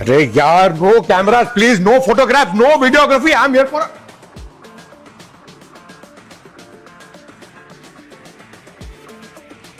अरे यार, no cameras please, no photograph, no videography. I am here for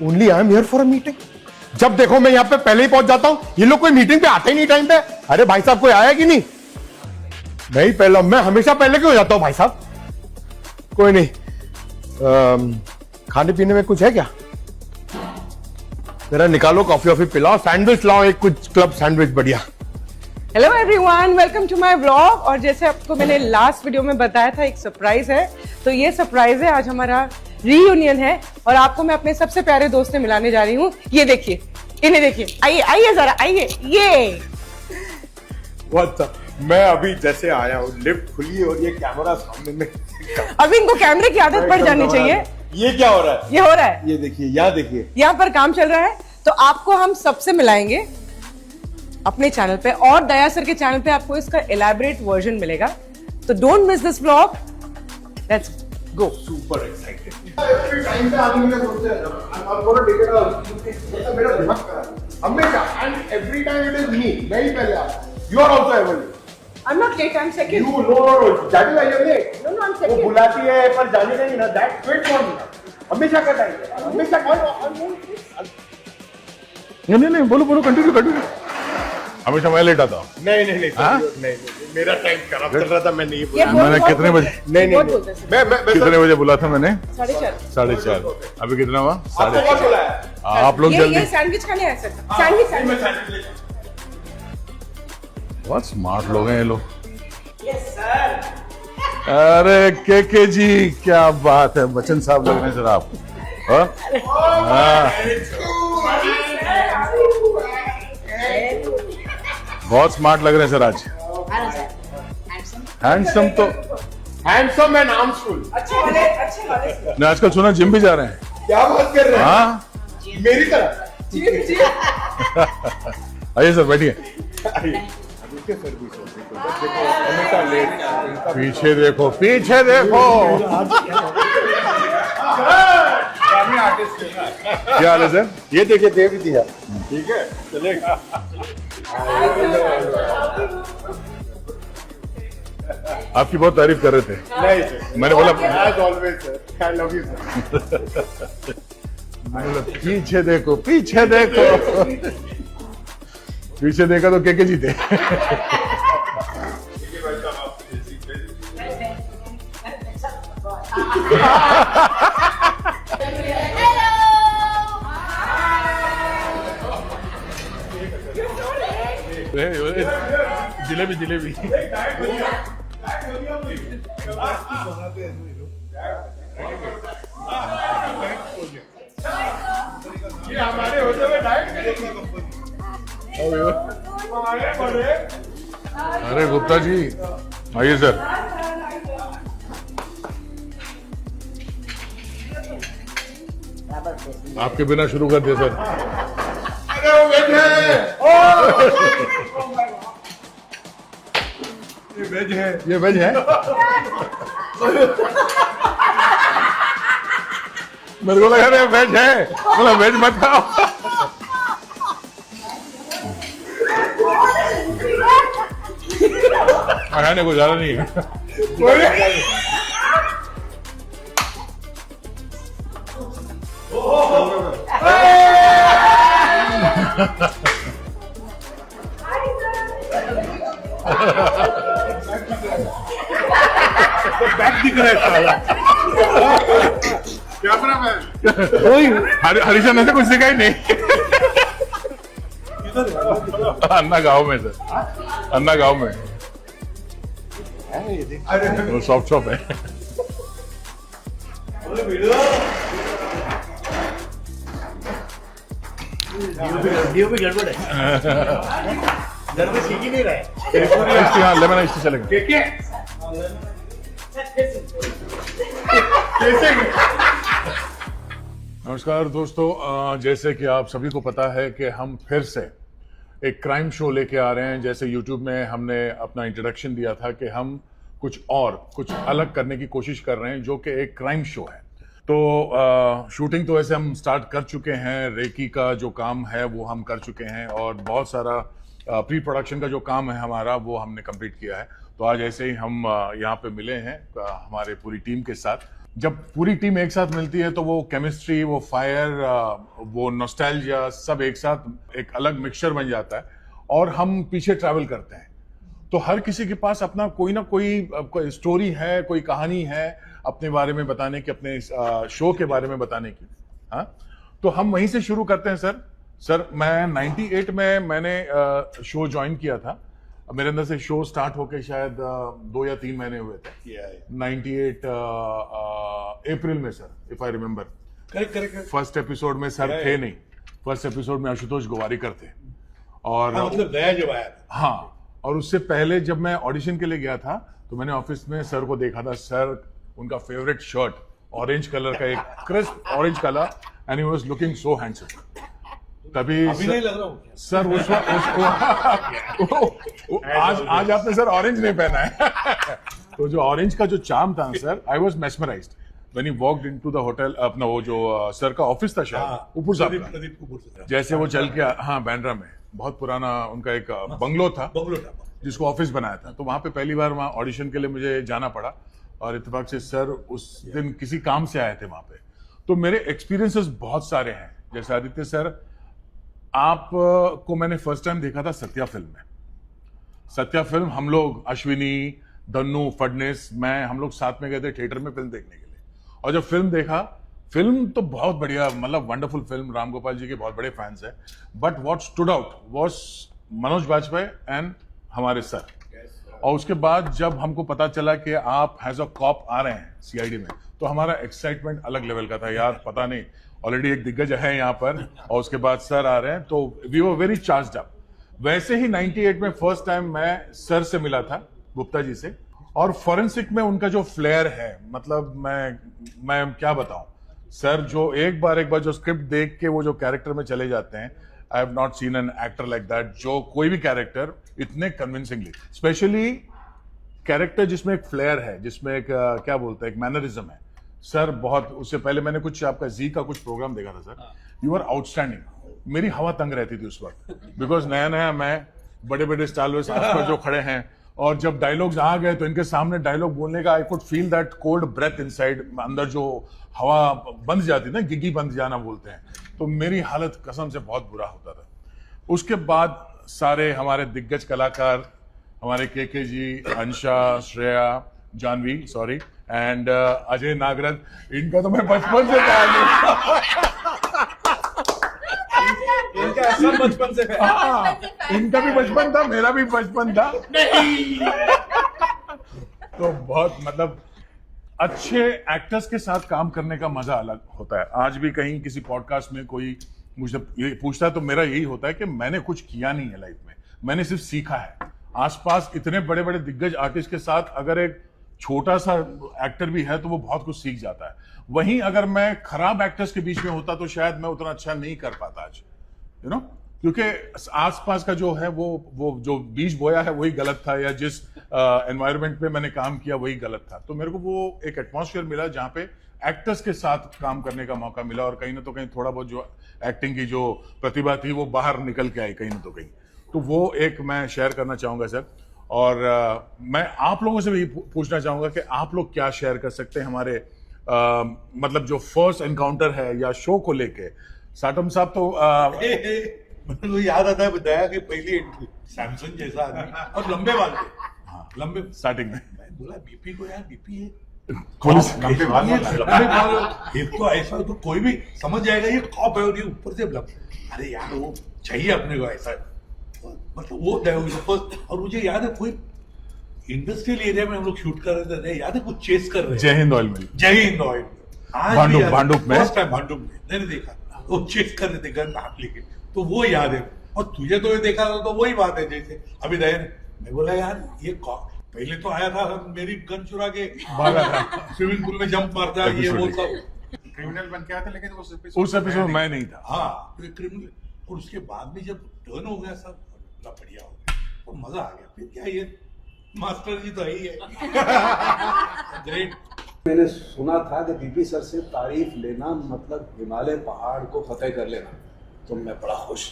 only I am here for a meeting. जब देखो मैं यहाँ पे पहले ही पहुंच जाता हूं। ये लोग कोई मीटिंग पे आते ही नहीं टाइम पे। अरे भाई साहब, कोई आया कि नहीं? मैं ही पहला, मैं हमेशा पहले क्यों जाता हूं भाई साहब? कोई नहीं। खाने पीने में कुछ है क्या? जरा निकालो, कॉफी वॉफी पिलाओ, सैंडविच लाओ, एक कुछ क्लब सैंडविच बढ़िया। Hello everyone, welcome to my vlog. और जैसे आपको मैंने लास्ट वीडियो में बताया था, एक सरप्राइज है। तो ये सरप्राइज है, आज हमारा रीयूनियन है और आपको मैं अपने सबसे प्यारे दोस्त से मिलाने जा रही हूँ। ये देखिए, इन्हें देखिए, आइए आइए जरा आइए। ये मैं अभी जैसे आया हूँ, लिफ्ट खुली और ये कैमरा सामने में। अभी इनको कैमरे की आदत पड़ जानी चाहिए। ये क्या हो रहा है? ये हो रहा है, ये देखिए, यहाँ देखिए, यहाँ पर काम चल रहा है। तो आपको हम सबसे मिलाएंगे अपने चैनल पे, और दया सर के चैनल पे आपको इसका एलैबोरेट वर्जन मिलेगा। तो don't miss this vlog, let's go. Super excited. Every time पे आने के लिए सोचते हैं ना, I'm gonna take it out। ऐसा मेरा दिमाग खराब है हमेशा, and every time it is me, मैं ही पहले आता। You are also ever late। I'm not late, I'm second. You no, that is why you're late। No, I'm वो second. बुलाती है पर जाने नहीं ना, that quit for me। हमेशा का टाइम है, हमेशा का। नहीं, बोलो, कंटिन्यू। हमेशा मैं लेट आता हूँ। नहीं, हाँ? नहीं, मेरा टाइम खराब चल रहा था, मैं नहीं ये बोला। बहुत- मैंने बहुत कितने बोलते बजे- हैं। नहीं, बहुत बोलते हैं। मैं कितने बजे बोला था मैंने? 4:30। 4:30। अभी कितना हुआ? आपको कौन 4:30। बोला है? आप लोग ये जल्दी। सैंडविच खाने आए सर। हाँ, सैंडविच नहीं, मैं सैंडविच। सैंडविच लेता बहुत स्मार्ट लोग हैं ये लोग। अरे के जी, क्या बात है, बच्चन साहब लग रहे हैं सर आप। हाँ? बहुत स्मार्ट लग रहे हैं सर आज। हैंडसम तो हूँ। Handsome and armful. अच्छे वाले सर। मैं आजकल सुना जिम भी जा रहे हैं। क्या बात कर रहे हैं? हाँ, मेरी तरह। जी। आइए सर, बैठिए। देखिए सर्विस होती है, देखो हमेशा लेट। पीछे देखो, पीछे देखो। आर्टिस्ट है। क्या हाल है सर? ये देखिए, दे भी दिया। ठीक है, चलेगा। आपकी बहुत तारीफ कर रहे थे। नहीं सर, मैंने बोला as always sir, I love you sir। पीछे देखो, पीछे देखो। पीछे देखा तो के जीते। जिलेबी। ये हमारे होते हुए डाइट अरे गुप्ता जी, आइए सर। आपके बिना शुरू कर दिया सर। अरे वो वेज है। ये वेज है। ये वेज है? मेरे को लगा रहा वेज है, बोला वेज मत खाओ। खाने को ज्यादा नहीं है। बैक दिख रहा है साला। कैमरामैन। हरीशन ने तो कुछ सिखा ही नहीं। अन्ना गांव में सर, अन्ना गांव में वो सॉफ्ट शॉप है। गड़बड़ है। घर में सीख ही नहीं रहा है। इसके यहाँ लेमन आइस चलेगा। नमस्कार दोस्तों, जैसे कि आप सभी को पता है कि हम फिर से एक क्राइम शो लेके आ रहे हैं। जैसे YouTube में हमने अपना इंट्रोडक्शन दिया था कि हम कुछ अलग करने की कोशिश कर रहे हैं, जो कि एक क्राइम शो है। तो शूटिंग तो वैसे हम स्टार्ट कर चुके हैं, रेकी का जो काम है वो हम कर चुके हैं, और बहुत सारा प्री प्रोडक्शन का जो काम है हमारा वो हमने कंप्लीट किया है। तो आज ऐसे ही हम यहाँ पे मिले हैं हमारे पूरी टीम के साथ। जब पूरी टीम एक साथ मिलती है तो वो केमिस्ट्री, वो फायर, वो नॉस्टैल्जिया सब एक साथ एक अलग मिक्सचर बन जाता है और हम पीछे ट्रैवल करते हैं। तो हर किसी के पास अपना कोई ना कोई स्टोरी है, कोई कहानी है अपने बारे में बताने की, अपने शो के बारे में बताने की। हाँ, तो हम वहीं से शुरू करते हैं सर। मैं 98 में मैंने शो ज्वाइन किया था। मेरे अंदर से शो स्टार्ट होके शायद 2 या 3 महीने हुए थे। 98 अप्रैल में sir, if I remember correct. First episode में सर थे नहीं। फर्स्ट एपिसोड में आशुतोष गोवारिकर थे और मतलब नया जब आया था। हाँ, और उससे पहले जब मैं ऑडिशन के लिए गया था तो मैंने ऑफिस में सर को देखा था। सर, उनका फेवरेट शर्ट ऑरेंज कलर का, एक crisp orange colour, and he was looking so handsome. तभी अभी नहीं लग रहा हूँ सर उस आज आपने सर ऑरेंज नहीं पहना है। तो जो ऑरेंज का जो चार्म था sir, I was mesmerised when he walked into the hotel. अपना वो जो सर का ऑफिस था शायद उपुर साहब का, प्रदीप कपूर से। जैसे वो चल के, हाँ, बांद्रा में बहुत पुराना उनका एक बंगलो था जिसको ऑफिस बनाया था। तो वहां पे पहली बार वहां ऑडिशन के लिए मुझे जाना पड़ा और इत्तेफाक से सर उस दिन किसी काम से आए थे वहां पे। तो मेरे एक्सपीरियंसेस बहुत सारे हैं। जैसे आदित्य सर, आप को मैंने फर्स्ट टाइम देखा था सत्या फिल्म में। सत्या फिल्म हम लोग, अश्विनी, दन्नू, फडनेस, मैं, हम लोग साथ में गए थे थिएटर में फिल्म देखने के लिए। और जब फिल्म देखा, फिल्म तो बहुत बढ़िया, मतलब वंडरफुल फिल्म, राम गोपाल जी के बहुत बड़े फैंस हैं। But what stood out was Manoj Bajpayee and हमारे सर। और उसके बाद जब हमको पता चला कि आप एज अ कॉप आ रहे हैं सीआईडी में, तो हमारा एक्साइटमेंट अलग लेवल का था। यार पता नहीं, ऑलरेडी एक दिग्गज है यहाँ पर और उसके बाद सर आ रहे हैं, तो we were very charged up. वैसे ही 98 में फर्स्ट टाइम मैं सर से मिला था, गुप्ता जी से। और फॉरेंसिक में उनका जो फ्लेयर है, मतलब मैं क्या बताऊं सर, जो एक बार जो स्क्रिप्ट देख के वो जो कैरेक्टर में चले जाते हैं, I have not seen an actor like that. जो कोई भी कैरेक्टर इतने कन्विंसिंगली, स्पेशली कैरेक्टर जिसमें एक फ्लेयर है, जिसमें एक क्या बोलते हैं, एक मैनरिज्म है सर। बहुत, उससे पहले मैंने कुछ आपका जी का कुछ प्रोग्राम देखा था सर, यू आर आउटस्टैंडिंग। मेरी हवा तंग रहती थी उस वक्त, बिकॉज नया मैं, बड़े बड़े स्टारर्स आस पर जो खड़े हैं, और जब डायलॉग्स आ गए तो इनके सामने डायलॉग बोलने का, I could feel that cold breath inside, अंदर जो हवा बंध जाती ना, गिगी बंध जाना बोलते हैं, तो मेरी हालत कसम से बहुत बुरा होता था। उसके बाद सारे हमारे दिग्गज कलाकार, हमारे के जी, अंशा, श्रेया, जानवी, सॉरी, एंड अजय नागरथ, इनका तो मैं बचपन से इनका असर बचपन से है। हाँ, इनका भी बचपन था, मेरा भी बचपन था। तो बहुत, मतलब अच्छे एक्टर्स के साथ काम करने का मजा अलग होता है। आज भी कहीं किसी पॉडकास्ट में कोई मुझे ये पूछता है तो मेरा यही होता है कि मैंने कुछ किया नहीं है लाइफ में, मैंने सिर्फ सीखा है। आसपास इतने बड़े बड़े दिग्गज आर्टिस्ट के साथ अगर एक छोटा सा एक्टर भी है तो वो बहुत कुछ सीख जाता है। वहीं अगर मैं खराब एक्टर्स के बीच में होता तो शायद मैं उतना अच्छा नहीं कर पाता आज, यू नो, क्योंकि आसपास का जो है वो जो बीज बोया है वही गलत था, या जिस एनवायरनमेंट पे मैंने काम किया वही गलत था। तो मेरे को वो एक एटमॉस्फेयर मिला जहाँ पे एक्टर्स के साथ काम करने का मौका मिला, और कहीं ना तो कहीं थोड़ा बहुत जो एक्टिंग की जो प्रतिभा थी वो बाहर निकल के आई कहीं ना तो कहीं। तो वो एक मैं शेयर करना चाहूंगा सर। और मैं आप लोगों से भी पूछना चाहूंगा कि आप लोग क्या शेयर कर सकते हैं हमारे मतलब जो फर्स्ट एनकाउंटर है या शो को लेके। साटम साहब तो मतलब याद आता है, बताया कि पहली एंट्री सैमसंग जैसा आदमी और लंबे बाल थे। हाँ, लंबे स्टार्टिंग में मैं बोला बीपी को, यार बीपी है, लंबे बाल लंबे बाल, एक तो ऐसा तो कोई भी समझ जाएगा ये कॉप है, और ये ऊपर से अरे यार वो चाहिए अपने को ऐसा, मतलब वो फर्स्ट। और मुझे याद है कोई इंडस्ट्रियल एरिया में हम लोग शूट कर रहे थे, याद है कुछ चेस कर रहे थे, जय हिंद ऑयल मिल, जय हिंद ऑयल, भांडुप में फर्स्ट टाइम भांडुप में मैंने देखा, वो चेस कर रहे थे गन हाथ लेके, तो वो याद है। और तुझे तो ये देखा था तो वही बात है जैसे अभी दया ने, मैं बोला यार ये पहले तो आया था मेरी गन चुरा के भागा था, स्विमिंग पूल में जंप मारता, ये वो सब क्रिमिनल बन के आया था, लेकिन उस एपिसोड में मैं नहीं था। हाँ, तो क्रिमिनल। और उसके बाद में जब टर्न हो गया सब बढ़िया हो गया, तो मजा आ गया। फिर क्या, ये मास्टर जी तो ही है। ग्रेट। मैंने सुना था कि बीपी सर से तारीफ लेना मतलब हिमालय पहाड़ को फतेह कर लेना, तो मैं बड़ा खुश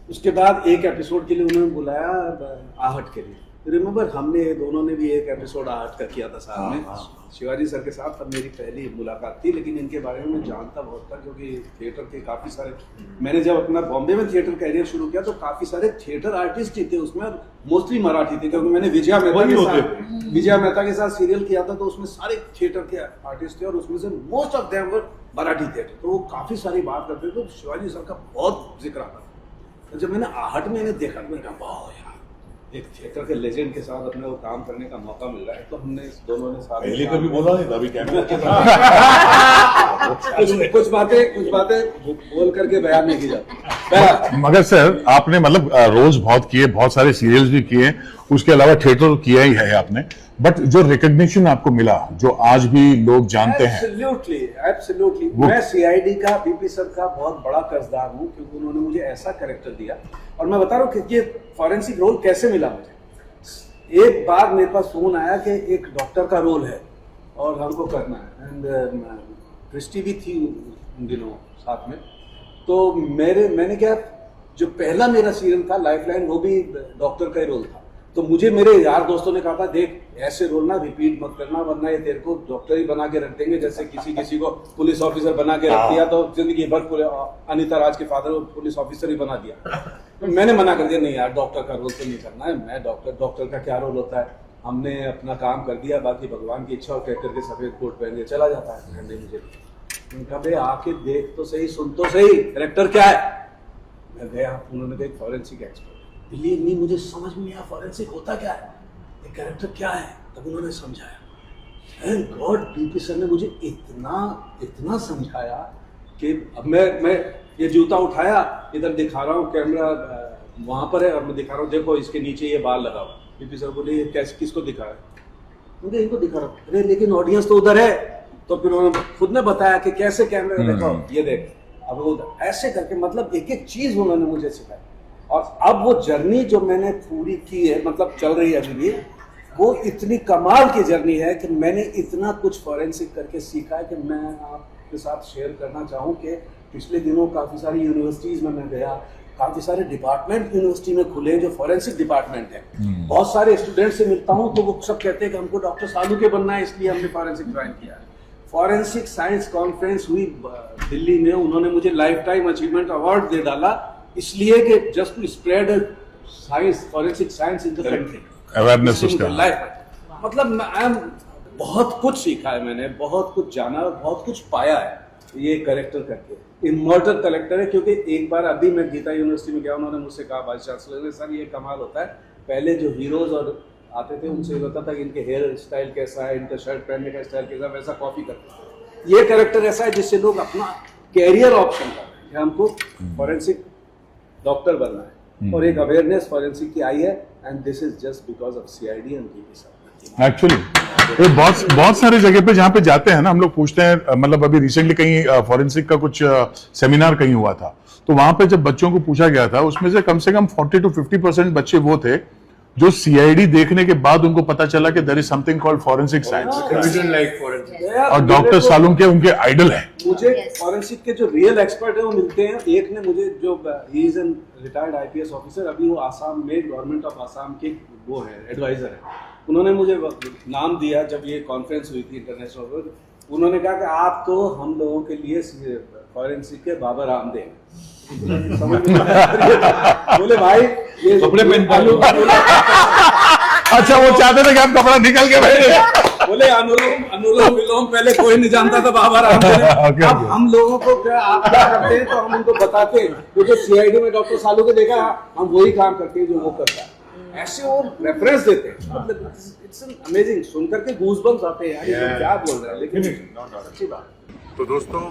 उसके बाद एक एपिसोड के लिए उन्होंने बुलाया आहट के लिए। रिमेम्बर हमने दोनों ने भी एक एपिसोड आहट का किया था साथ में शिवाजी सर के साथ। तब मेरी पहली मुलाकात थी, लेकिन इनके बारे में मैं जानता बहुत था क्योंकि थिएटर के काफ़ी सारे, मैंने जब अपना बॉम्बे में थिएटर कैरियर शुरू किया तो काफ़ी सारे थिएटर आर्टिस्ट ही थे उसमें, और मोस्टली मराठी थे क्योंकि मैंने विजया मेहता के साथ सीरियल किया था, तो उसमें सारे थिएटर के आर्टिस्ट थे और उसमें से most of them were Marathi theatre, तो वो काफ़ी सारी बात करते थे। तो शिवाजी सर का बहुत जिक्र आता था। तो जब मैंने आहट में इन्हें देखा तो मैंने कहा वाह यार, एक थिएटर के लेजेंड के साथ अपने को काम करने का मौका मिल रहा है। तो हमने दोनों ने साथ पहले कभी बोला नहीं था, अभी कैमरे के कुछ बातें बोल करके बयान नहीं की जाती। मगर सर आपने मतलब रोल्स बहुत किए, बहुत सारे सीरियल्स भी किए, उसके अलावा थिएटर किया ही है आपने, बट जो रिकॉग्निशन आपको मिला, जो आज भी लोग जानते हैं, एब्सोल्युटली मैं सीआईडी का, बीपी सर का बहुत बड़ा कर्जदार हूँ क्योंकि उन्होंने मुझे ऐसा कैरेक्टर दिया। और मैं बता रहा हूँ कि ये फॉरेंसिक रोल कैसे मिला मुझे। एक बार मेरे पास फोन आया कि एक डॉक्टर का रोल है और हमको करना है, एंड क्रिस्टी भी थी उन दिनों साथ में। तो मैंने क्या, जो पहला मेरा सीरियल था लाइफलाइन, वो भी डॉक्टर का ही रोल था। तो मुझे मेरे यार दोस्तों ने कहा था देख ऐसे रोल ना रिपीट मत करना, वरना ये तेरे को डॉक्टर ही बना के रख देंगे, जैसे किसी को पुलिस ऑफिसर बना के रख दिया तो जिंदगी भर अनिता राज के फादर को पुलिस ऑफिसर ही बना दिया। तो मैंने मना कर दिया, नहीं यार डॉक्टर का रोल तो नहीं करना है, मैं डॉक्टर का क्या रोल होता है, हमने अपना काम कर दिया, बाकी भगवान की इच्छा, और कह करके सफेद कोट पहन के चला जाता है। नहीं मुझे उनका भाई आके देख तो सही, सुन तो सही, कैरेक्टर क्या है। मैं गया, उन्होंने कहा फॉरेंसिक एक्सपर्ट। बिलीव मी, मुझे समझ में नहीं आया फॉरेंसिक होता क्या है, ये कैरेक्टर क्या है। तब उन्होंने समझाया, थैंक गॉड बीपी सर ने मुझे इतना समझाया कि अब मैं ये जूता उठाया, इधर दिखा रहा हूँ, कैमरा वहां पर है और मैं दिखा रहा हूँ, देखो इसके नीचे ये बाल लगाओ। बीपी सर बोले ये कैसे, किसको दिखा रहा है, मुझे इनको दिखा रहा हूँ। अरे लेकिन ऑडियंस तो उधर है। तो फिर उन्होंने खुद ने बताया कि कैसे कैमरे में देखो, ये देख, अब वो ऐसे करके, मतलब एक एक चीज उन्होंने मुझे सिखाई। और अब वो जर्नी जो मैंने पूरी की है, मतलब चल रही है अभी भी, वो इतनी कमाल की जर्नी है कि मैंने इतना कुछ फॉरेंसिक करके सीखा है कि मैं आपके साथ शेयर करना चाहूँ कि पिछले दिनों काफ़ी सारी यूनिवर्सिटीज़ में मैं गया, काफ़ी सारे डिपार्टमेंट यूनिवर्सिटी में खुले जो फॉरेंसिक डिपार्टमेंट है। बहुत सारे स्टूडेंट से मिलता हूँ तो वो सब कहते हैं कि हमको डॉक्टर सालू के बनना है, इसलिए हमने फॉरेंसिक ज्वाइन किया है। फॉरेंसिक साइंस कॉन्फ्रेंस हुई दिल्ली में, उन्होंने मुझे लाइफ टाइम अचीवमेंट अवार्ड दे डाला, इसलिए कि just to spread science, forensic science in the country, awareness उसका लाइफ। मतलब बहुत कुछ सीखा है मैंने, बहुत कुछ जाना और बहुत कुछ पाया है ये कैरेक्टर करके। इमॉर्टल कैरेक्टर है, क्योंकि एक बार अभी मैं गीता यूनिवर्सिटी में गया, उन्होंने मुझसे कहा, वाइस चांसलर ने, सर ये कमाल होता है, पहले जो हीरोज और आते थे उनसे ये होता था कि इनके हेयर स्टाइल कैसा है, इनका शर्ट पहनने का स्टाइल कैसा, वैसा कॉपी करते। ये कैरेक्टर ऐसा है जिससे लोग अपना कैरियर ऑप्शन कर रहे हैं, हमको फॉरेंसिक डॉक्टर बनना है, और एक अवेयरनेस फॉरेंसिक की आई है, and this is just because of CID and BP sir. Actually ये बहुत सारे जगह पे जहाँ पे जाते हैं ना, हम लोग पूछते हैं, मतलब अभी रिसेंटली कहीं फॉरेंसिक का कुछ सेमिनार कहीं हुआ था, तो वहां पे जब बच्चों को पूछा गया था, उसमें से कम 40 to 50% बच्चे वो थे जो सीआईडी देखने के बाद उनको पता चला कि there is something called forensic science, और डॉक्टर सालूम के उनके आइडल है। मुझे फॉरेंसिक के जो रियल एक्सपर्ट है वो मिलते हैं। एक ने मुझे, जो he is an retired IPS officer, अभी वो आसाम में गवर्नमेंट ऑफ आसाम के वो है, एडवाइजर है। उन्होंने मुझे नाम दिया जब ये कॉन्फ्रेंस हुई थी इंटरनेशनल, उन्होंने कहा कि आप तो हम लोगों के लिए फॉरेंसिक के बाबा रामदेव। समझ में बोले भाई ये कपड़े पहन, अच्छा वो चाहते थे कि आप कपड़ा निकल के बैठे। बोले अनुलोम विलोम पहले कोई नहीं जानता था बाबा रामदेव। अब हम लोगों को क्या, आप क्या करते हैं तो हम उनको बताते हैं, क्योंकि सीआईडी में डॉक्टर सालू को देखा, हम वही काम करते हैं जो वो करता है, ऐसे वो रेफरेंस देते हैं। मतलब इट्स अमेजिंग, सुनकर के गूज़बम्स आते हैं यार, ये क्या बोल रहा है, लेकिन अच्छी बात। तो दोस्तों,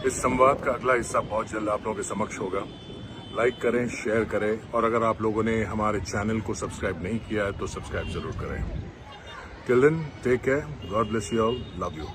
इस संवाद का अगला हिस्सा बहुत जल्द आप लोगों के समक्ष होगा। लाइक करें, शेयर करें, और अगर आप लोगों ने हमारे चैनल को सब्सक्राइब नहीं किया है तो सब्सक्राइब जरूर करें। Till then, take care, God bless you all, love you.